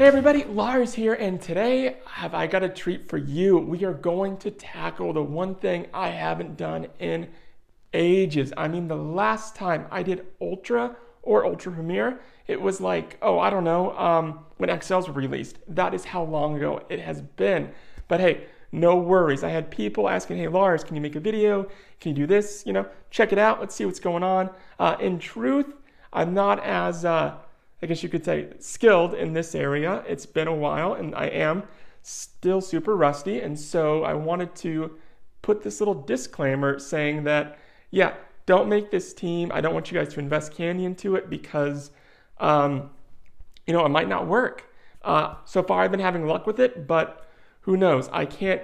Hey everybody, Lars here, and today have I got a treat for you. We are going to tackle the one thing I haven't done in ages. I mean, the last time I did Ultra or Ultra Premier, it was like, oh, I don't know, when XLs were released. That is how long ago it has been. But hey, no worries. I had people asking, hey Lars, can you make a video? Can you do this? You know, check it out. Let's see what's going on. In truth, I'm not as I guess you could say, skilled in this area. It's been a while and I am still super rusty. And so I wanted to put this little disclaimer saying that, yeah, don't make this team. I don't want you guys to invest candy into it because, it might not work. So far I've been having luck with it, but who knows? I can't,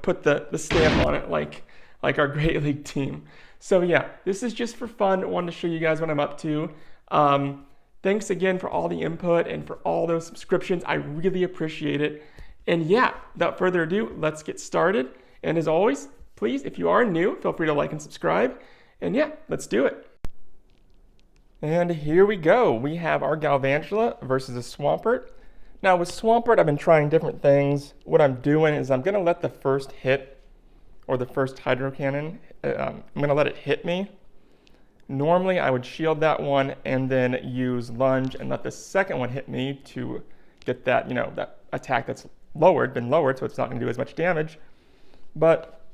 put the stamp on it like our Great League team. So yeah, this is just for fun. I wanted to show you guys what I'm up to. Thanks again for all the input and for all those subscriptions. I really appreciate it. And yeah, without further ado, let's get started. And as always, please, if you are new, feel free to like and subscribe. And yeah, let's do it. And here we go. We have our Galvantula versus a Swampert. Now with Swampert, I've been trying different things. What I'm doing is I'm gonna let the first hit, or the first Hydro Cannon, I'm gonna let it hit me. Normally, I would shield that one and then use lunge and let the second one hit me to get that, that attack that's been lowered, so it's not going to do as much damage. But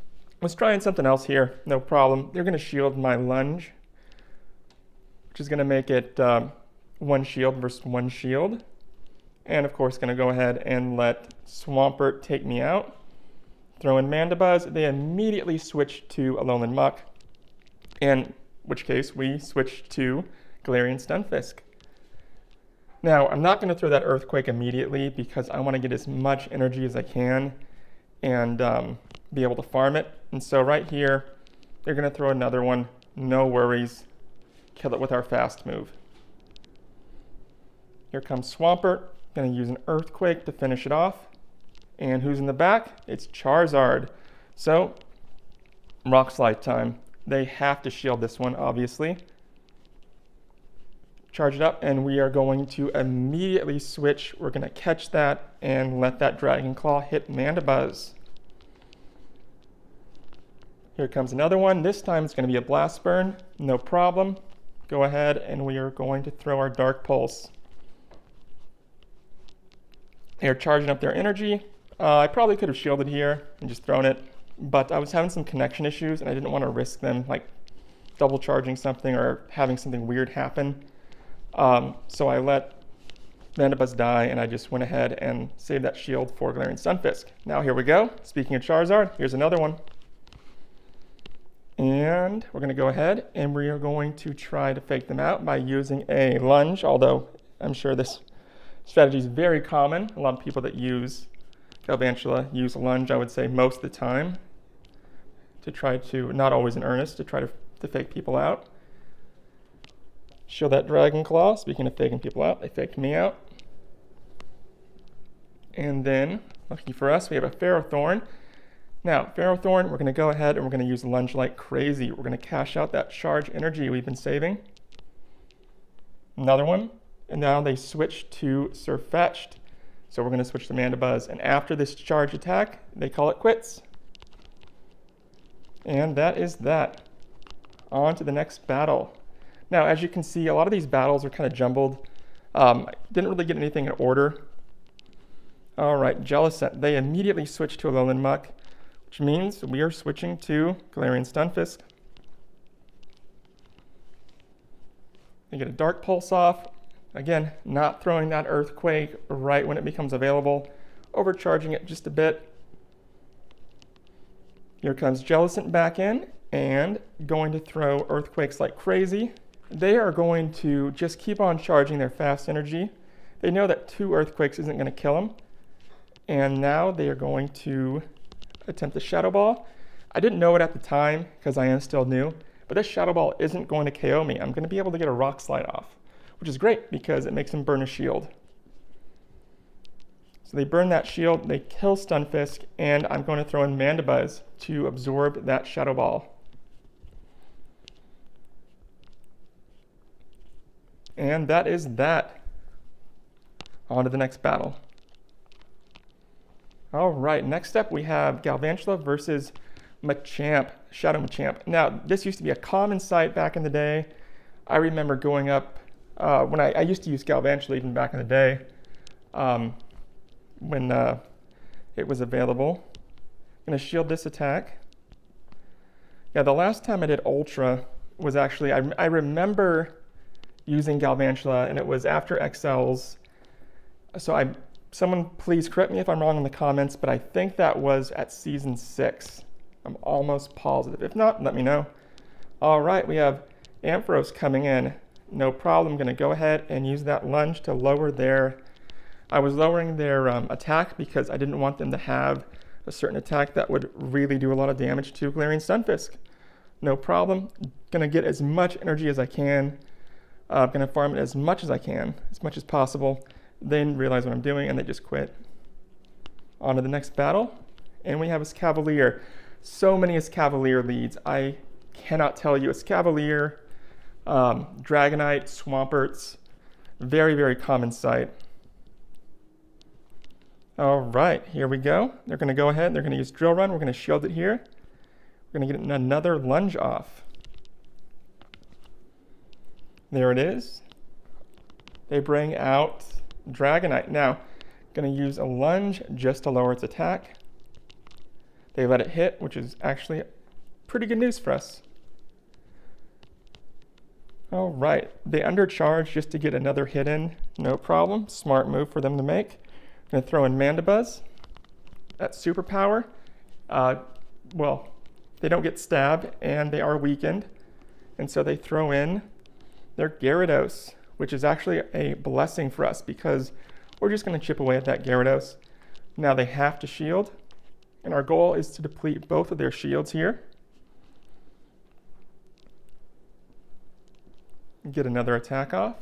let's try something else here. No problem. They're going to shield my lunge, which is going to make it one shield versus one shield. And of course, going to go ahead and let Swampert take me out. Throw in Mandibuzz. They immediately switch to Alolan Muck. And which case we switch to Galarian Stunfisk. Now, I'm not going to throw that Earthquake immediately because I want to get as much energy as I can and be able to farm it. And so right here, they're going to throw another one. No worries. Kill it with our fast move. Here comes Swampert. Going to use an Earthquake to finish it off. And who's in the back? It's Charizard. So, Rock Slide time. They have to shield this one, obviously. Charge it up, and we are going to immediately switch. We're going to catch that and let that Dragon Claw hit Mandibuzz. Here comes another one. This time it's going to be a Blast Burn. No problem. Go ahead, and we are going to throw our Dark Pulse. They're charging up their energy. I probably could have shielded here and just thrown it, but I was having some connection issues and I didn't want to risk them like double charging something or having something weird happen. So I let Mandibuzz die and I just went ahead and saved that shield for Galarian Stunfisk. Now here we go. Speaking of Charizard, here's another one. And we're going to go ahead and we are going to try to fake them out by using a lunge, although I'm sure this strategy is very common. A lot of people that use Galvantula use a lunge, I would say, most of the time. To try to, not always in earnest, to try to fake people out. Show that Dragon Claw. Speaking of faking people out, they faked me out. And then, lucky for us, we have a Ferrothorn. Now, Ferrothorn, we're going to go ahead and we're going to use lunge like crazy. We're going to cash out that charge energy we've been saving. Another one. And now they switch to Surfetched. So we're going to switch to Mandibuzz. And after this charge attack, they call it quits. And that is that. On to the next battle. Now, as you can see, a lot of these battles are kind of jumbled. Didn't really get anything in order. All right, Jellicent. They immediately switch to Alolan Muck, which means we are switching to Galarian Stunfisk. They get a Dark Pulse off. Again, not throwing that Earthquake right when it becomes available. Overcharging it just a bit. Here comes Jellicent back in and going to throw Earthquakes like crazy. They are going to just keep on charging their fast energy. They know that 2 Earthquakes isn't going to kill them. And now they are going to attempt a Shadow Ball. I didn't know it at the time because I am still new, but this Shadow Ball isn't going to KO me. I'm going to be able to get a Rock Slide off, which is great because it makes him burn a shield. So they burn that shield, they kill Stunfisk, and I'm going to throw in Mandibuzz to absorb that Shadow Ball. And that is that. On to the next battle. All right, next up we have Galvantula versus Machamp, Shadow Machamp. Now, this used to be a common sight back in the day. I remember going up, when I used to use Galvantula even back in the day, when it was available. I'm going to shield this attack. Yeah, the last time I did Ultra was actually, I remember using Galvantula, and it was after XLs. So someone please correct me if I'm wrong in the comments, but I think that was at Season 6. I'm almost positive. If not, let me know. All right, we have Ampharos coming in. No problem. I'm going to go ahead and use that lunge to lower their... I was lowering their attack because I didn't want them to have a certain attack that would really do a lot of damage to Galarian Stunfisk. No problem. Going to get as much energy as I can. I'm going to farm it as much as I can, as much as possible. Then realize what I'm doing, and they just quit. On to the next battle. And we have Escavalier. So many Escavalier leads. I cannot tell you. Escavalier, Dragonite, Swamperts. Very, very common sight. All right, here we go. They're going to go ahead. They're going to use Drill Run. We're going to shield it here. We're going to get another lunge off. There it is. They bring out Dragonite. Now, going to use a lunge just to lower its attack. They let it hit, which is actually pretty good news for us. All right, they undercharge just to get another hit in. No problem. Smart move for them to make. Going to throw in Mandibuzz. That's superpower. Well, they don't get stabbed, and they are weakened. And so they throw in their Gyarados, which is actually a blessing for us because we're just going to chip away at that Gyarados. Now they have to shield, and our goal is to deplete both of their shields here. Get another attack off.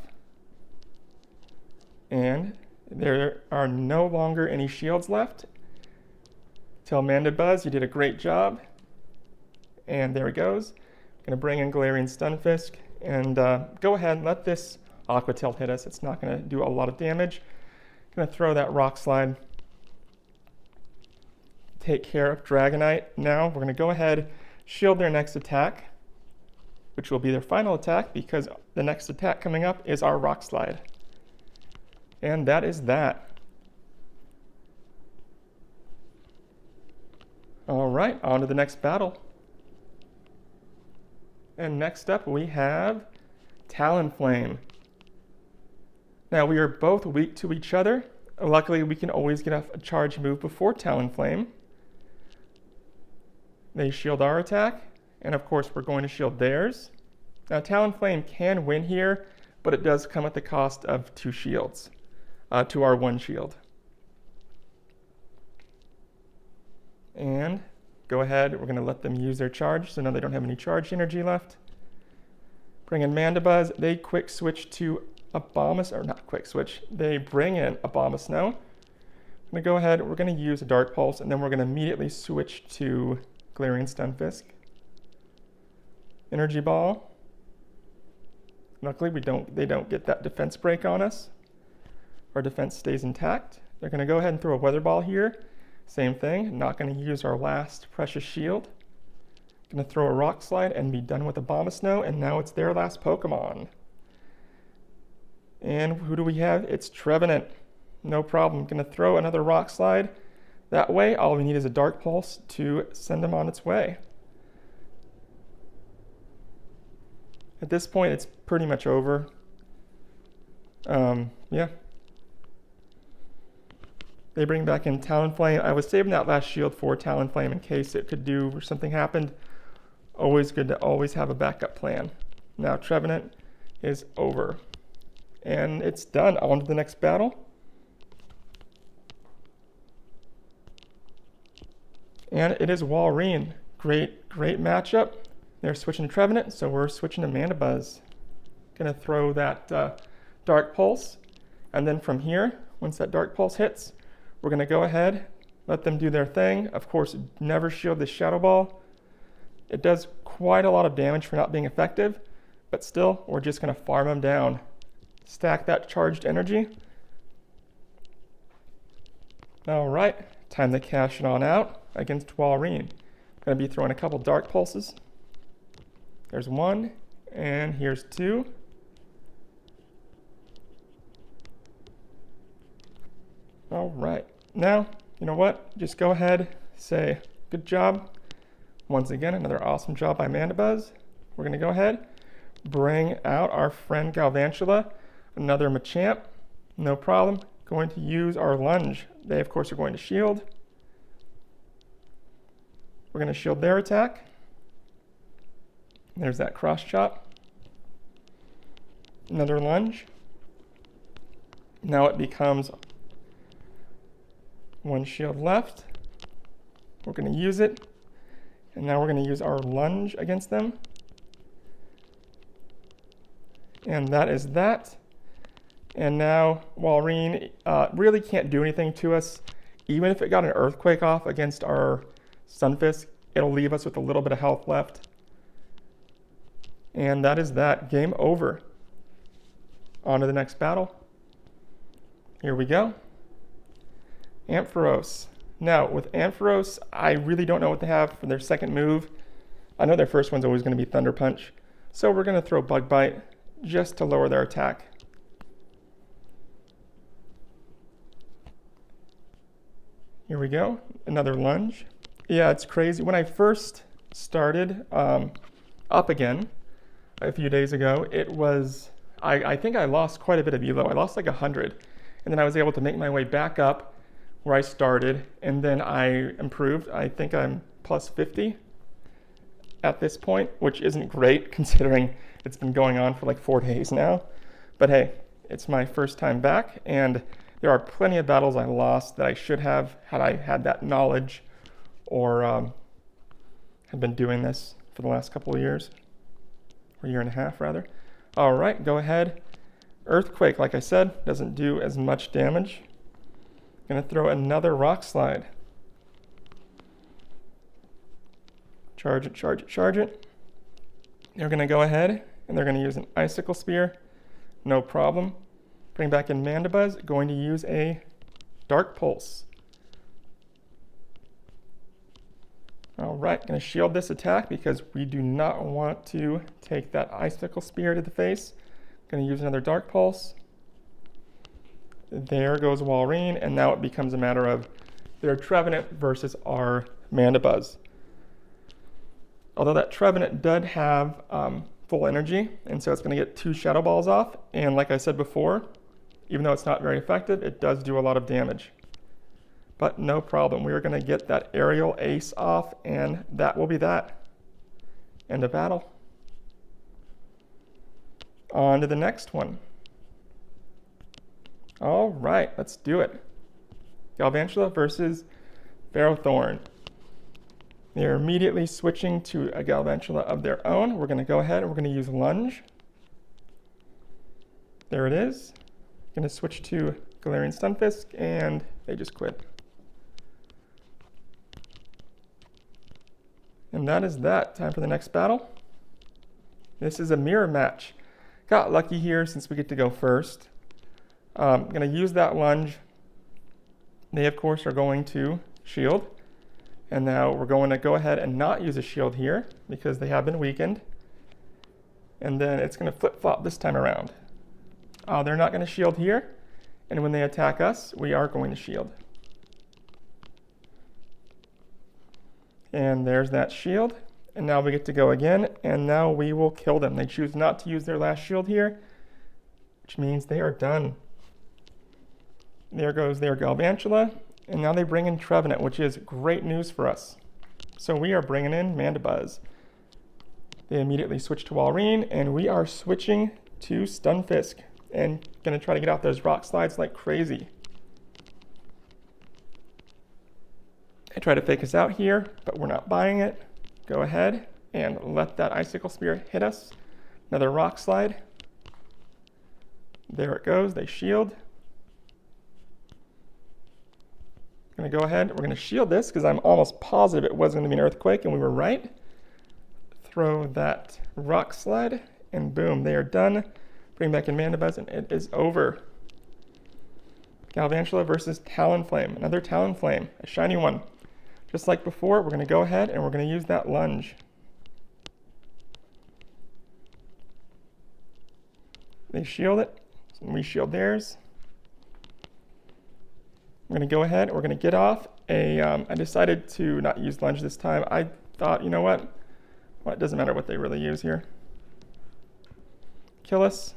And there are no longer any shields left. Tell Mandibuzz, you did a great job. And there it goes. Going to bring in Galarian Stunfisk and go ahead and let this Aqua Tail hit us. It's not going to do a lot of damage. Going to throw that Rock Slide. Take care of Dragonite. Now we're going to go ahead, shield their next attack, which will be their final attack because the next attack coming up is our Rock Slide. And that is that. All right, on to the next battle. And next up we have Talonflame. Now we are both weak to each other. Luckily we can always get a charge move before Talonflame. They shield our attack, and of course we're going to shield theirs. Now Talonflame can win here, but it does come at the cost of 2 shields. To our 1 shield. And go ahead, we're going to let them use their charge, so now they don't have any charge energy left. Bring in Mandibuzz, they quick switch to Abomas, or not quick switch, they bring in Abomasnow. I'm going to go ahead, we're going to use a Dark Pulse, and then we're going to immediately switch to Galarian Stunfisk. Energy Ball. Luckily they don't get that defense break on us. Our defense stays intact. They're going to go ahead and throw a Weather Ball here. Same thing, not going to use our last precious shield. Going to throw a Rock Slide and be done with Abomasnow, and now it's their last Pokemon. And who do we have? It's Trevenant. No problem. Going to throw another Rock Slide. That way, all we need is a Dark Pulse to send them on its way. At this point, it's pretty much over. Yeah. They bring back in Talonflame. I was saving that last shield for Talonflame in case it could do or something happened. Always good to always have a backup plan. Now Trevenant is over. And it's done. On to the next battle. And it is Walrein. Great matchup. They're switching to Trevenant, so we're switching to Mandibuzz. Gonna throw that Dark Pulse. And then from here, once that Dark Pulse hits, we're going to go ahead, let them do their thing. Of course, never shield the Shadow Ball. It does quite a lot of damage for not being effective, but still, we're just going to farm them down. Stack that charged energy. All right, Time to cash it on out against Walrein. Going to be throwing a couple Dark Pulses. There's one, and here's two. All right. Now, you know what? Just go ahead, say good job. Once again, another awesome job by Mandibuzz. We're going to go ahead, bring out our friend Galvantula, another Machamp. No problem. Going to use our lunge. They, of course, are going to shield. We're going to shield their attack. There's that cross chop. Another lunge. Now it becomes one shield left. We're going to use it. And now we're going to use our lunge against them. And that is that. And now Walrein really can't do anything to us. Even if it got an Earthquake off against our Stunfisk, it'll leave us with a little bit of health left. And that is that. Game over. On to the next battle. Here we go. Ampharos. Now, with Ampharos, I really don't know what they have for their second move. I know their first one's always going to be Thunder Punch. So we're going to throw Bug Bite just to lower their attack. Here we go. Another lunge. Yeah, it's crazy. When I first started up again a few days ago, it was, I think I lost quite a bit of elo. I lost like 100. And then I was able to make my way back up where I started, and then I improved. I think I'm plus 50 at this point, which isn't great considering it's been going on for like 4 days now. But hey, it's my first time back, and there are plenty of battles I lost that I should have had I had that knowledge or had been doing this for the last couple of years, or year and a half rather. All right, go ahead. Earthquake, like I said, doesn't do as much damage. Gonna throw another Rock Slide. Charge it, charge it, charge it. They're gonna go ahead and they're gonna use an Icicle Spear. No problem. Bring back in Mandibuzz, going to use a Dark Pulse. All right, gonna shield this attack because we do not want to take that Icicle Spear to the face. Gonna use another Dark Pulse. There goes Walrein, and now it becomes a matter of their Trevenant versus our Mandibuzz. Although that Trevenant did have full energy, and so it's going to get 2 Shadow Balls off, and like I said before, even though it's not very effective, it does do a lot of damage. But no problem, we are going to get that Aerial Ace off, and that will be that. End of battle. On to the next one. All right, let's do it. Galvantula versus Ferrothorn. They're immediately switching to a Galvantula of their own. We're going to go ahead and we're going to use Lunge. There it is. Going to switch to Galarian Stunfisk, and they just quit. And that is that. Time for the next battle. This is a mirror match. Got lucky here since we get to go first. I'm going to use that lunge. They, of course, are going to shield. And now we're going to go ahead and not use a shield here because they have been weakened. And then it's going to flip-flop this time around. They're not going to shield here. And when they attack us, we are going to shield. And there's that shield. And now we get to go again. And now we will kill them. They choose not to use their last shield here, which means they are done. There goes their Galvantula, and now they bring in Trevenant, which is great news for us. So we are bringing in Mandibuzz. They immediately switch to Walrein, and we are switching to Stunfisk, and gonna try to get out those Rock Slides like crazy. They try to fake us out here, but we're not buying it. Go ahead and let that Icicle Spear hit us. Another Rock Slide. There it goes, they shield. Going to go ahead, we're going to shield this because I'm almost positive it was going to be an Earthquake, and we were right. Throw that Rock Slide, and boom, they are done. Bring back in Mandibuzz, and it is over. Galvantula versus Talonflame. Another Talonflame, a shiny one. Just like before, we're going to go ahead and we're going to use that lunge. They shield it, and we shield theirs. We're going to go ahead, we're going to get off I decided to not use lunge this time. I thought, you know what? Well, it doesn't matter what they really use here. Kill us.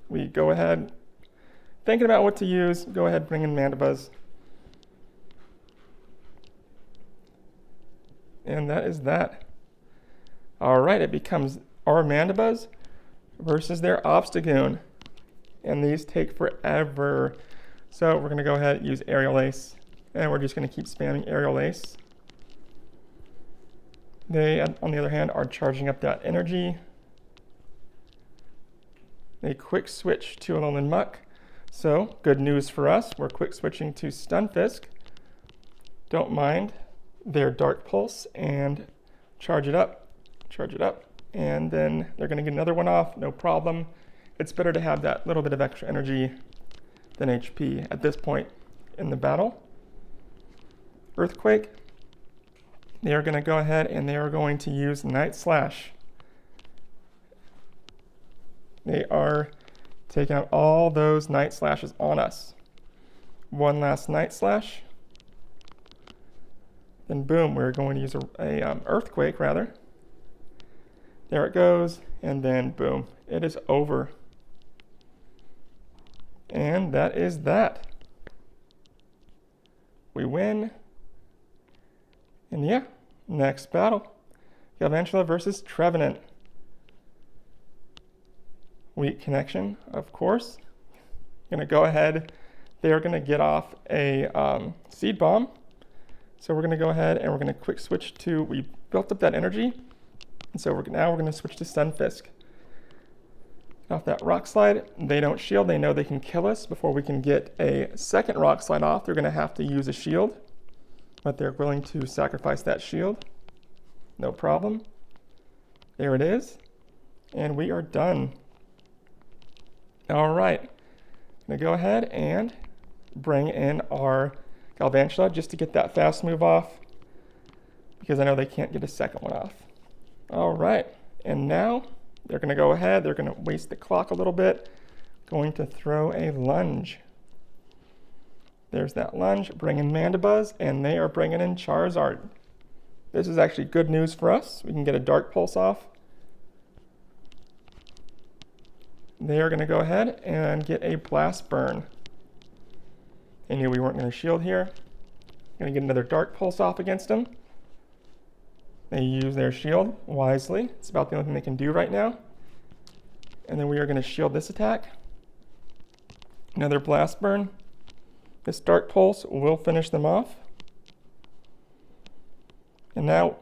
We go ahead, thinking about what to use, go ahead, bring in Mandibuzz. And that is that. All right, it becomes our Mandibuzz versus their Obstagoon. And these take forever. So we're going to go ahead and use Aerial Ace. And we're just going to keep spamming Aerial Ace. They, on the other hand, are charging up that energy. They quick switch to Alolan Muck. So, good news for us. We're quick switching to Stunfisk. Don't mind their Dark Pulse and charge it up. Charge it up. And then they're going to get another one off. No problem. It's better to have that little bit of extra energy than HP at this point in the battle. Earthquake. They are going to go ahead and they are going to use Night Slash. They are taking out all those Night Slashes on us. One last Night Slash. Then boom, we're going to use a Earthquake rather. There it goes, and then boom, it is over. And that is that. We win. And yeah, next battle. Galvantula versus Trevenant. Weak connection, of course. Gonna go ahead. They are gonna get off a Seed Bomb. So we're gonna go ahead and we're gonna quick switch to, we built up that energy. And so now we're gonna switch to Stunfisk. Off that Rock Slide, they don't shield. They know they can kill us before we can get a second Rock Slide off. They're gonna have to use a shield, but they're willing to sacrifice that shield. No problem. There it is. And we are done. All right, I'm gonna go ahead and bring in our Galvantula just to get that fast move off because I know they can't get a second one off. All right, and now they're gonna go ahead, they're gonna waste the clock a little bit, going to throw a lunge. There's that lunge, bring in Mandibuzz, and they are bringing in Charizard. This is actually good news for us. We can get a Dark Pulse off. They are going to go ahead and get a Blast Burn. They knew we weren't going to shield here. Going to get another Dark Pulse off against them. They use their shield wisely. It's about the only thing they can do right now. And then we are going to shield this attack. Another Blast Burn. This Dark Pulse will finish them off. And now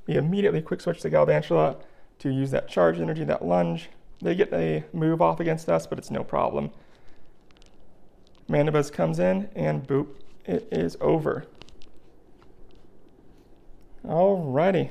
we immediately quick switch to Galvantula to use that charge energy, that lunge. They get a move off against us, but it's no problem. Mandibuzz comes in, and boop, it is over. Alrighty.